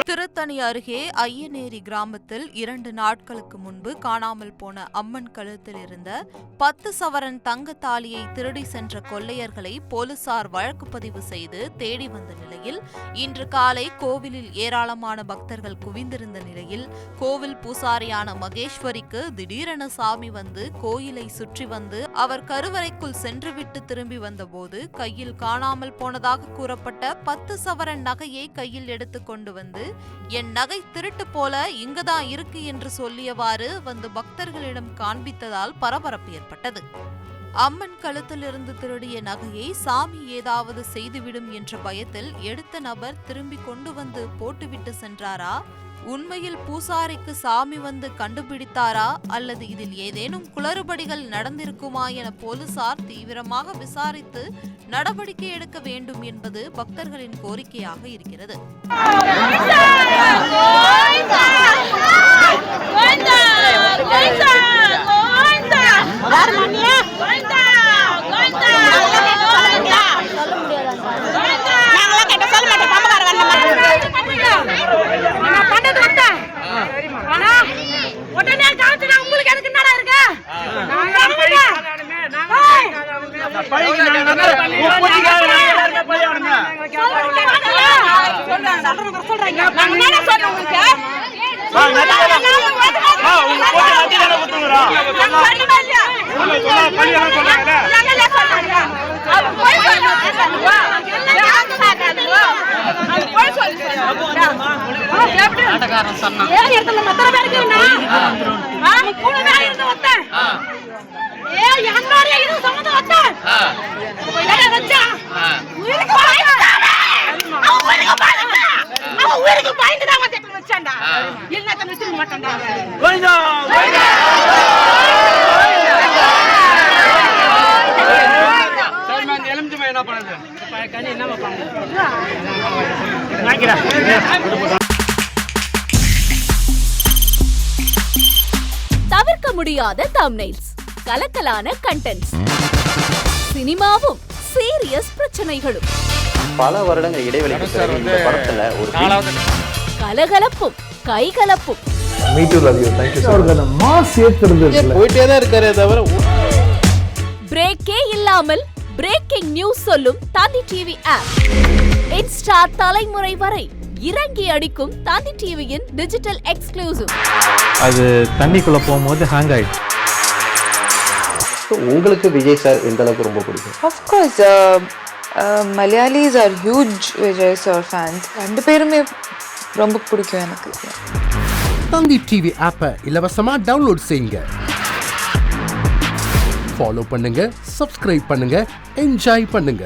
திருத்தணி அருகே ஐயனேரி கிராமத்தில் 2 நாட்களுக்கு முன்பு காணாமல் போன அம்மன் கழுத்தில் இருந்த 10 சவரன் தங்க தாலியை திருடி சென்ற கொள்ளையர்களை போலீசார் வழக்கு பதிவு செய்து தேடி வந்த நிலையில் இன்று காலை கோவிலில் ஏராளமான பக்தர்கள் குவிந்திருந்த நிலையில் கோவில் பூசாரியான மகேஸ்வரிக்கு திடீரென சாமி வந்து கோயிலை சுற்றி வந்து அவர் கருவறைக்குள் சென்றுவிட்டு திரும்பி வந்தபோது கையில் காணாமல் போனதாக கூறப்பட்ட 10 சவரன் நகையை கையில் எடுத்து கொண்டு வந்து என் நகை திருட்டு போல இங்குதான் இருக்கு என்று சொல்லியவாறு வந்து பக்தர்களிடம் காண்பித்ததால் பரபரப்பு ஏற்பட்டது. அம்மன் கழுத்திலிருந்து திருடிய நகையை சாமி ஏதாவது செய்துவிடும் என்ற பயத்தில் எடுத்த நபர் திரும்பி கொண்டு வந்து போட்டுவிட்டு சென்றாரா? உண்மையில் பூசாரிக்கு சாமி வந்து கண்டுபிடித்தாரா அல்லது இதில் ஏதேனும் குளறுபடிகள் நடந்திருக்குமா என போலீசார் தீவிரமாக விசாரித்து நடவடிக்கை எடுக்க வேண்டும் என்பது பக்தர்களின் கோரிக்கையாக இருக்கிறது. தவிர்க்க முடியாத தம்ப்நெயில்ஸ், கலக்கலான கண்டென்ட்ஸ், சினிமாவும் சீரியஸ் பிரச்சனைகளும், பல வருடங்கள் இடைவெளிக்கு பிறகு இந்த படத்துல ஒரு கலகலப்பும் கைகலப்பும் போயிட்டே தான் இருக்காரே தவிர பிரேக்கே இல்லாமல் பிரேக்கிங் நியூஸ் சொல்லும் தந்தி டிவி ஆப். இன்ஸ்டா தலைமுறை வரை இறங்கி அடிக்கும் தந்தி டிவியின் டிஜிட்டல் எக்ஸ்க்ளூசிவ். அது தண்ணிக்குள்ள போகும்போது ஹேங் ஆயிடுச்சு. உங்களுக்கு விஜய் சார் எந்த அளவுக்கு ரொம்ப பிடிக்கும்? Of course, Malayalis are huge Vijay sir fans. ரெண்டு பேருமே ரொம்ப பிடிக்கும் எனக்கு. தந்தி டிவி ஆப்பை இலவசமா டவுன்லோட் செய்யுங்க. ஃபாலோ பண்ணுங்க, சப்ஸ்கிரைப் பண்ணுங்க, என்ஜாய் பண்ணுங்க.